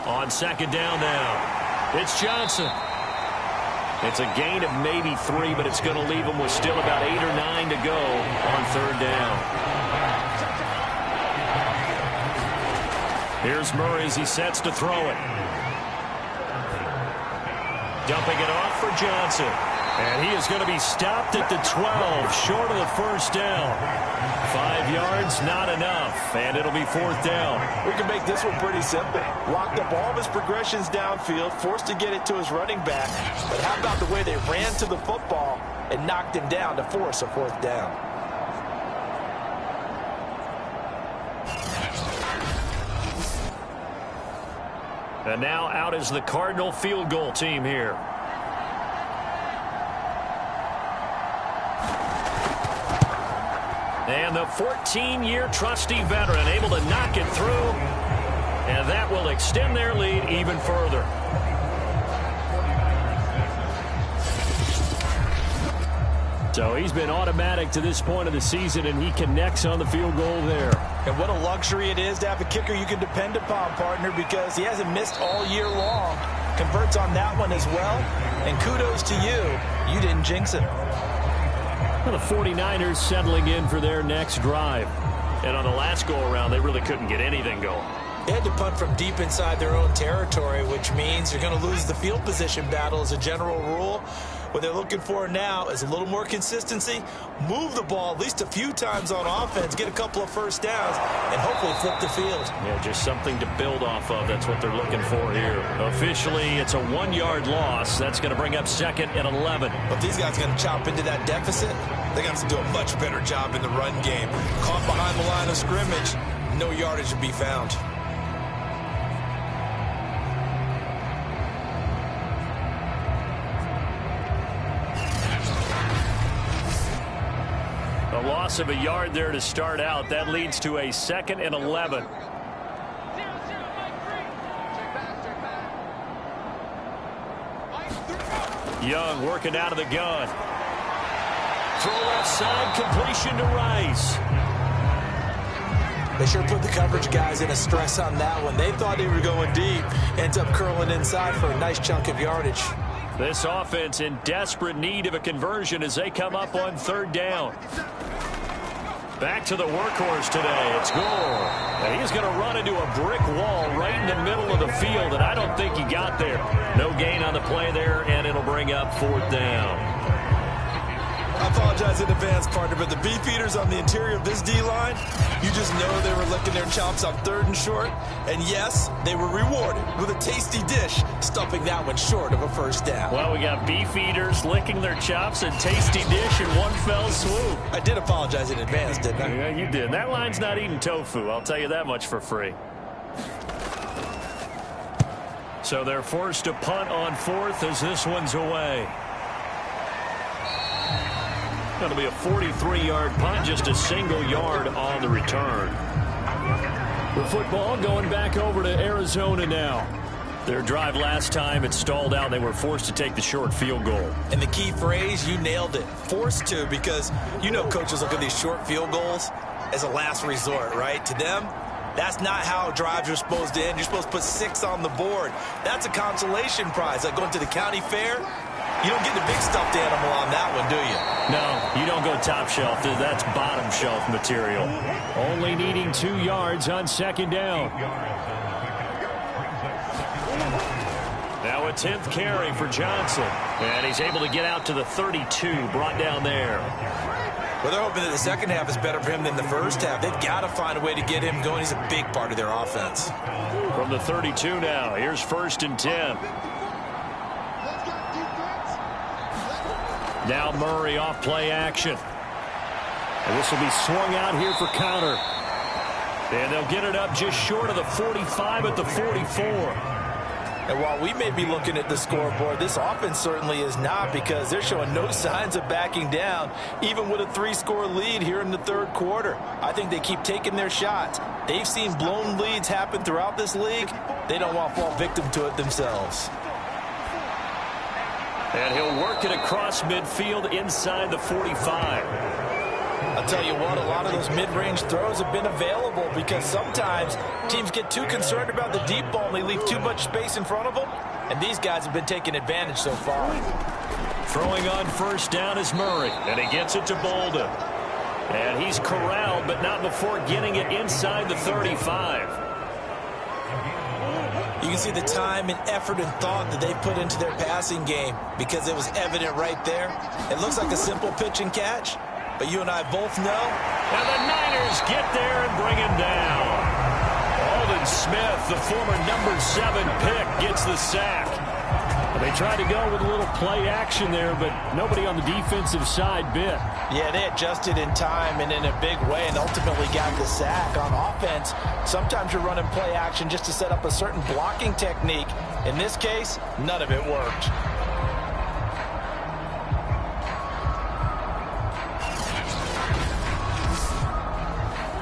On second down now, it's Johnson. It's a gain of maybe 3, but it's going to leave him with still about 8 or 9 to go on third down. Here's Murray as he sets to throw it. Dumping it off for Johnson. And he is going to be stopped at the 12, short of the first down. 5 yards, not enough, and it'll be fourth down. We can make this one pretty simple. Locked up all of his progressions downfield, forced to get it to his running back. But how about the way they ran to the football and knocked him down to force a fourth down? And now out is the Cardinal field goal team here. And the 14-year trusty veteran able to knock it through. And that will extend their lead even further. So he's been automatic to this point of the season, and he connects on the field goal there. And what a luxury it is to have a kicker you can depend upon, partner, because he hasn't missed all year long. Converts on that one as well. And kudos to you. You didn't jinx him. Well, the 49ers settling in for their next drive. And on the last go-around, they really couldn't get anything going. They had to punt from deep inside their own territory, which means you're going to lose the field position battle as a general rule. What they're looking for now is a little more consistency, move the ball at least a few times on offense, get a couple of first downs, and hopefully flip the field. Yeah, just something to build off of. That's what they're looking for here. Officially, it's a 1-yard loss. That's going to bring up second and 11. But these guys are going to chop into that deficit. They're going to have to do a much better job in the run game. Caught behind the line of scrimmage, no yardage to be found. A loss of a yard there to start out. That leads to a second and 11. Young working out of the gun. Throw left side, completion to Rice. They sure put the coverage guys in a stress on that one. They thought they were going deep. Ends up curling inside for a nice chunk of yardage. This offense in desperate need of a conversion as they come up on third down. Back to the workhorse today. It's Gore. And he's going to run into a brick wall right in the middle of the field, and I don't think he got there. No gain on the play there, and it'll bring up 4th down. I apologize in advance, partner, but the beef eaters on the interior of this D-line, you just know they were licking their chops on 3rd and short. And yes, they were rewarded with a tasty dish, stuffing that one short of a 1st down. Well, we got beef eaters licking their chops and tasty dish in one fell swoop. I did apologize in advance, didn't I? Yeah, you did. That line's not eating tofu. I'll tell you that much for free. So they're forced to punt on 4th as this one's away. That'll be a 43-yard punt, just a single yard on the return. The football going back over to Arizona now. Their drive last time, it stalled out. They were forced to take the short field goal. And the key phrase, you nailed it. Forced to, because you know coaches look at these short field goals as a last resort, right? To them, that's not how drives are supposed to end. You're supposed to put 6 on the board. That's a consolation prize. Like going to the county fair, you don't get the big stuffed animal on that one, do you? No, you don't go top shelf. That's bottom shelf material. Only needing 2 yards on 2nd down. Now a 10th carry for Johnson. And he's able to get out to the 32, brought down there. Well, they're hoping that the second half is better for him than the first half. They've got to find a way to get him going. He's a big part of their offense. From the 32 now, here's 1st and 10. Now Murray off play action. And this will be swung out here for counter. And they'll get it up just short of the 45 at the 44. And while we may be looking at the scoreboard, this offense certainly is not, because they're showing no signs of backing down, even with a 3-score lead here in the 3rd quarter. I think they keep taking their shots. They've seen blown leads happen throughout this league. They don't want to fall victim to it themselves. And he'll work it across midfield inside the 45. I'll tell you what, a lot of those mid-range throws have been available, because sometimes teams get too concerned about the deep ball and they leave too much space in front of them, and these guys have been taking advantage so far. Throwing on 1st down is Murray, and he gets it to Bolden. And he's corralled, but not before getting it inside the 35. You can see the time and effort and thought that they put into their passing game, because it was evident right there. It looks like a simple pitch and catch, but you and I both know. And the Niners get there and bring him down. Aldon Smith, the former number 7 pick, gets the sack. They tried to go with a little play action there, but nobody on the defensive side bit. Yeah, they adjusted in time and in a big way and ultimately got the sack. On offense, sometimes you're running play action just to set up a certain blocking technique. In this case, none of it worked.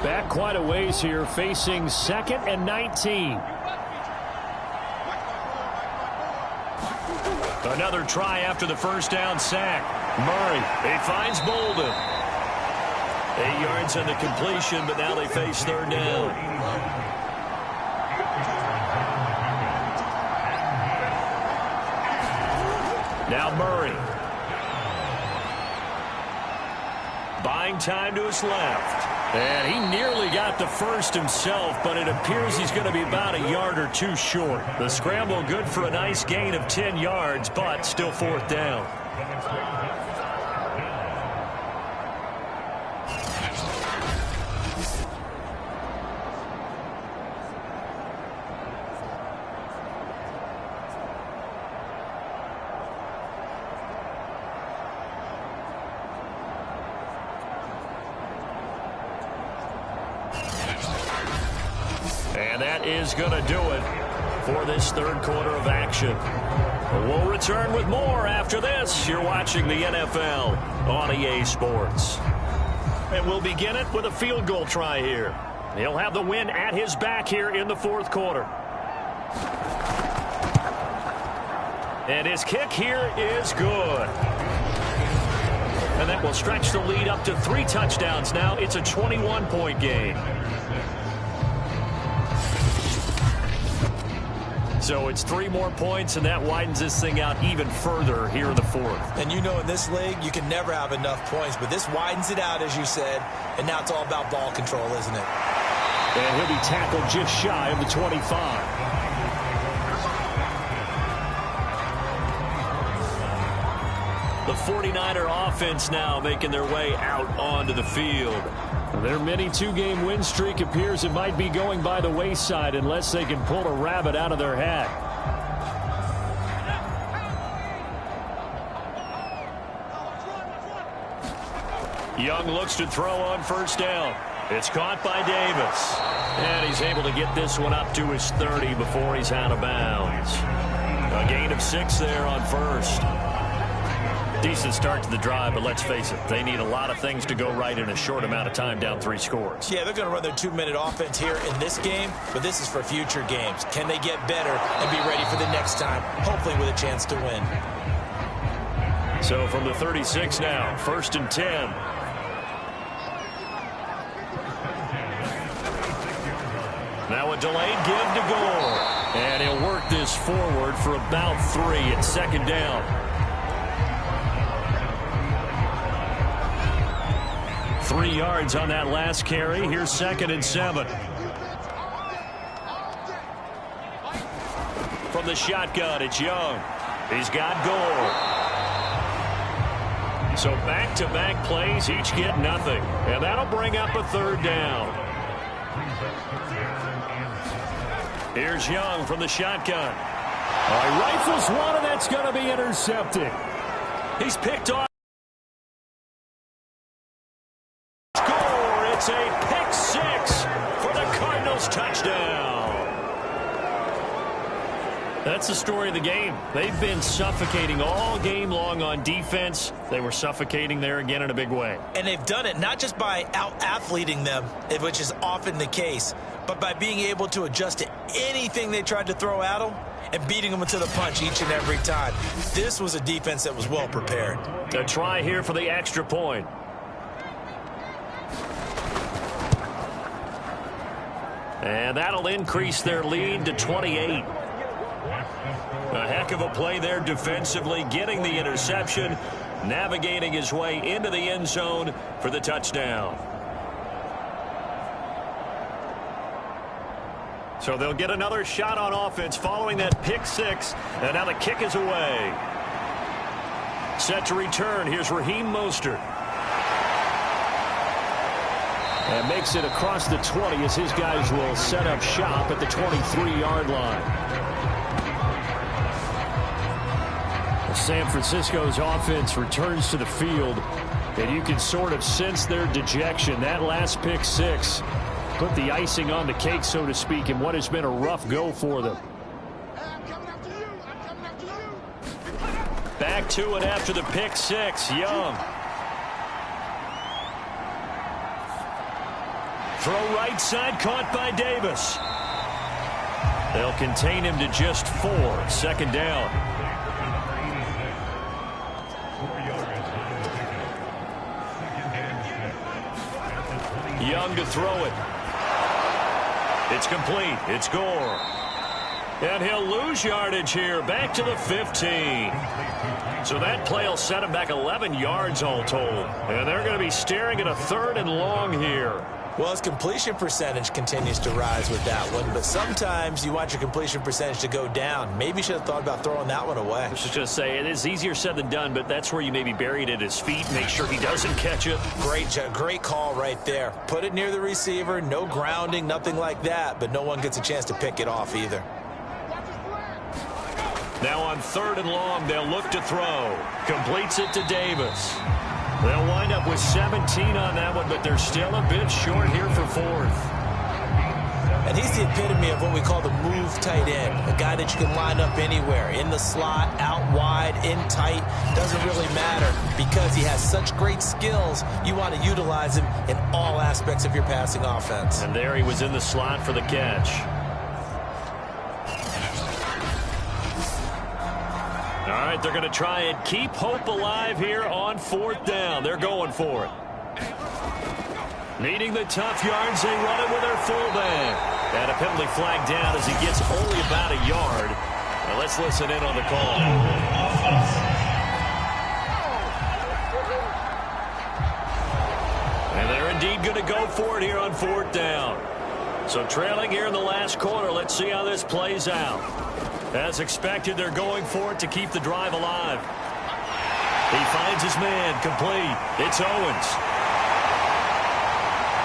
Back quite a ways here, facing 2nd and 19. Another try after the 1st down sack. Murray, he finds Bolden. 8 yards on the completion, but now they face 3rd down. Now Murray. Buying time to his left. And he nearly got the first himself, but it appears he's going to be about a yard or 2 short. The scramble good for a nice gain of 10 yards, but still 4th down. And that is going to do it for this 3rd quarter of action. We'll return with more after this. You're watching the NFL on EA Sports. And we'll begin it with a field goal try here. He'll have the win at his back here in the 4th quarter. And his kick here is good. And that will stretch the lead up to 3 touchdowns now. It's a 21-point game. So it's 3 more points, and that widens this thing out even further here in the fourth. And you know in this league, you can never have enough points, but this widens it out, as you said, and now it's all about ball control, isn't it? And he'll be tackled just shy of the 25. The 49er offense now making their way out onto the field. Their mini 2-game win streak appears it might be going by the wayside unless they can pull a rabbit out of their hat. Young looks to throw on first down. It's caught by Davis. And he's able to get this one up to his 30 before he's out of bounds. A gain of 6 there on first. Decent start to the drive, but let's face it, they need a lot of things to go right in a short amount of time, down 3 scores. Yeah, they're going to run their 2-minute offense here in this game, but this is for future games. Can they get better and be ready for the next time, hopefully with a chance to win? So from the 36 now, 1st and 10. Now a delayed give to Gore. And he'll work this forward for about 3 at 2nd down. 3 yards on that last carry. Here's 2nd and 7. From the shotgun, it's Young. He's got Gore. So back-to-back plays, each get nothing. And that'll bring up a 3rd down. Here's Young from the shotgun. Rifles one, and that's going to be intercepted. He's picked off. It's a pick 6 for the Cardinals touchdown. That's the story of the game. They've been suffocating all game long on defense. They were suffocating there again in a big way. And they've done it not just by out-athleting them, which is often the case, but by being able to adjust to anything they tried to throw at them and beating them to the punch each and every time. This was a defense that was well prepared. A try here for the extra point. And that'll increase their lead to 28. A heck of a play there defensively, getting the interception, navigating his way into the end zone for the touchdown. So they'll get another shot on offense following that pick 6, and now the kick is away. Set to return, here's Raheem Mostert. And makes it across the 20 as his guys will set up shop at the 23-yard line. San Francisco's offense returns to the field, and you can sort of sense their dejection. That last pick 6 put the icing on the cake, so to speak, in what has been a rough go for them. Back to it after the pick 6, Young. Throw right side, caught by Davis. They'll contain him to just 4, 2nd down. Young to throw it. It's complete. It's Gore. And he'll lose yardage here. Back to the 15. So that play will set him back 11 yards all told. And they're going to be staring at a 3rd and long here. Well, his completion percentage continues to rise with that one, but sometimes you want your completion percentage to go down. Maybe you should have thought about throwing that one away. I was just going to say, it is easier said than done, but that's where you maybe bury it at his feet, make sure he doesn't catch it. Great call right there. Put it near the receiver, no grounding, nothing like that, but no one gets a chance to pick it off either. Now on 3rd and long, they'll look to throw. Completes it to Davis. They'll wind up with 17 on that one, but they're still a bit short here for 4th. And he's the epitome of what we call the move tight end, a guy that you can line up anywhere, in the slot, out wide, in tight, doesn't really matter because he has such great skills. You want to utilize him in all aspects of your passing offense. And there he was in the slot for the catch. All right, they're going to try and keep hope alive here on 4th down. They're going for it. Needing the tough yards, they run it with their fullback. And a penalty flag down as he gets only about a yard. Now let's listen in on the call. And they're indeed going to go for it here on 4th down. So trailing here in the last quarter. Let's see how this plays out. As expected, they're going for it to keep the drive alive. He finds his man, complete. It's Owens.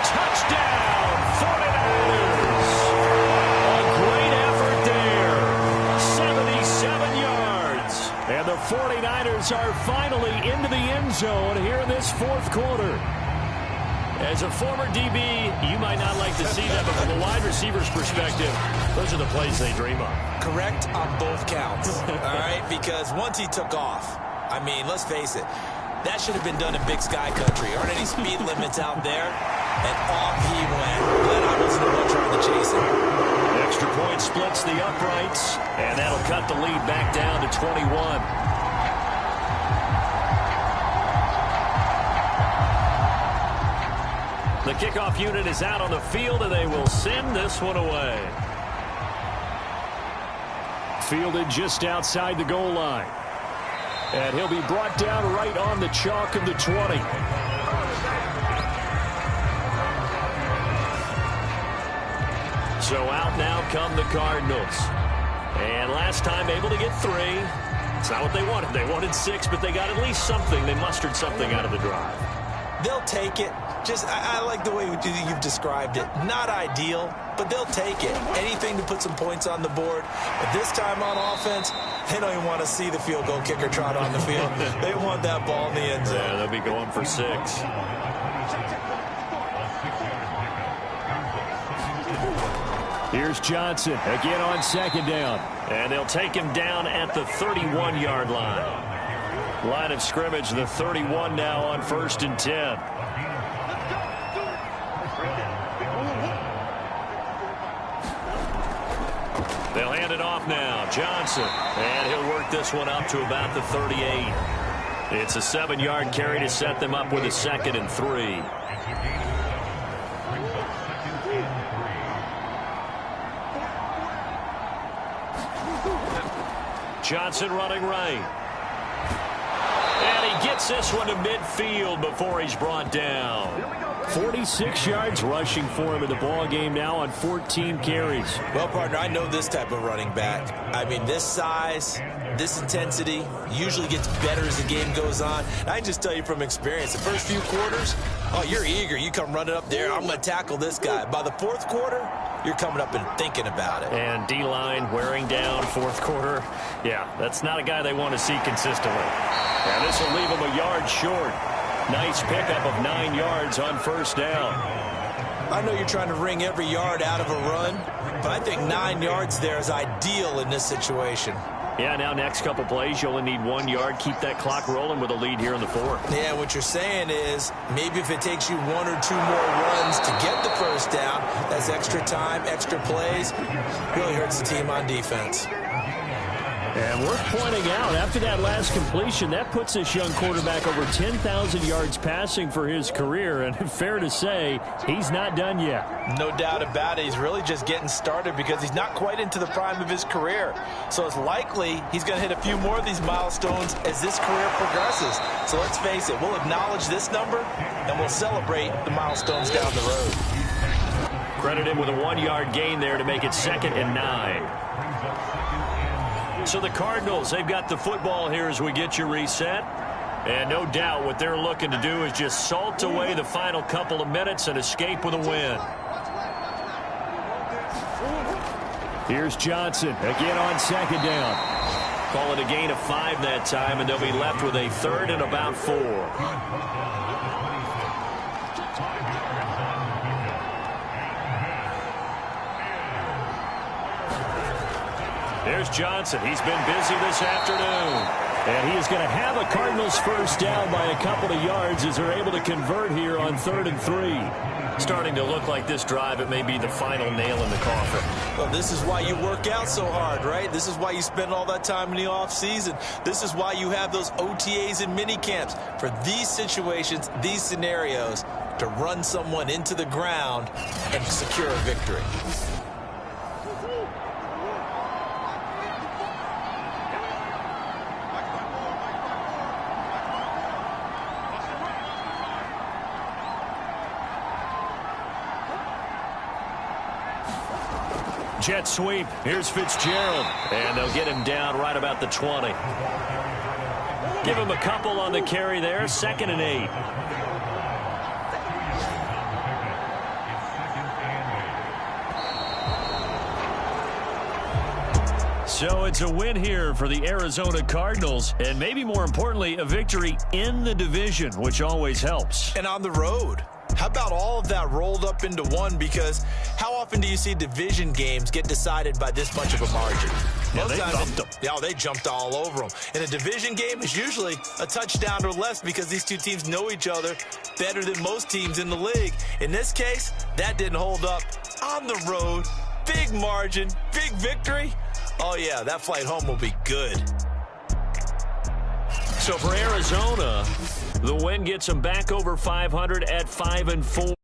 Touchdown, 49ers. A great effort there. 77 yards. And the 49ers are finally into the end zone here in this 4th quarter. As a former DB, you might not like to see that, but from a wide receiver's perspective, those are the plays they dream of. Correct on both counts, all right? Because once he took off, I mean, let's face it, that should have been done in Big Sky Country. Aren't any speed limits out there? And off he went. Glad I wasn't the one trying to chase him. Extra point splits the uprights, and that'll cut the lead back down to 21. The kickoff unit is out on the field, and they will send this one away. Fielded just outside the goal line. And he'll be brought down right on the chalk of the 20. So out now come the Cardinals. And last time able to get 3. It's not what they wanted. They wanted 6, but they got at least something. They mustered something out of the drive. They'll take it. Just, I like the way you've described it. Not ideal, but they'll take it. Anything to put some points on the board. But this time on offense, they don't even want to see the field goal kicker trot on the field. They want that ball in the end zone. Yeah, they'll be going for 6. Here's Johnson again on 2nd down. And they'll take him down at the 31-yard line. Line of scrimmage, the 31 now on 1st and 10. They'll hand it off now. Johnson. And he'll work this one up to about the 38. It's a 7-yard carry to set them up with a 2nd and 3. Johnson running right. And he gets this one to midfield before he's brought down. 46 yards rushing for him in the ball game now on 14 carries. Well, partner, I know this type of running back. I mean, this size, this intensity usually gets better as the game goes on. And I can just tell you from experience, the first few quarters, oh, you're eager. You come running up there. I'm going to tackle this guy. By the 4th quarter, you're coming up and thinking about it. And D-line wearing down 4th quarter. Yeah, that's not a guy they want to see consistently. And this will leave him a yard short. Nice pickup of 9 yards on 1st down. I know you're trying to wring every yard out of a run, but I think 9 yards there is ideal in this situation. Yeah, now next couple plays, you only need 1 yard. Keep that clock rolling with a lead here in the 4th. Yeah, what you're saying is maybe if it takes you 1 or 2 more runs to get the 1st down, that's extra time, extra plays. Really hurts the team on defense. And worth pointing out, after that last completion, that puts this young quarterback over 10,000 yards passing for his career. And fair to say, he's not done yet. No doubt about it. He's really just getting started because he's not quite into the prime of his career. So it's likely he's going to hit a few more of these milestones as this career progresses. So let's face it, we'll acknowledge this number and we'll celebrate the milestones down the road. Credit him with a 1-yard gain there to make it 2nd and 9. So the Cardinals, they've got the football here as we get you reset. And no doubt what they're looking to do is just salt away the final couple of minutes and escape with a win. Here's Johnson again on 2nd down. Call it a gain of 5 that time, and they'll be left with a 3rd and about 4. There's Johnson. He's been busy this afternoon. And he is going to have a Cardinals 1st down by a couple of yards as they're able to convert here on 3rd and 3. Starting to look like this drive, it may be the final nail in the coffin. Well, this is why you work out so hard, right? This is why you spend all that time in the offseason. This is why you have those OTAs and mini camps for these situations, these scenarios, to run someone into the ground and secure a victory. Jet sweep. Here's Fitzgerald. And they'll get him down right about the 20. Give him a couple on the carry there. 2nd and 8. So it's a win here for the Arizona Cardinals, and maybe more importantly, a victory in the division, which always helps. And on the road. How about all of that rolled up into one? Because how often do you see division games get decided by this much of a margin? Yeah, they thumped them. Yeah, they jumped all over them. And a division game is usually a touchdown or less because these two teams know each other better than most teams in the league. In this case, that didn't hold up. On the road, big margin, big victory. Oh, yeah, that flight home will be good. So for Arizona, the win gets them back over 500 at 5-4.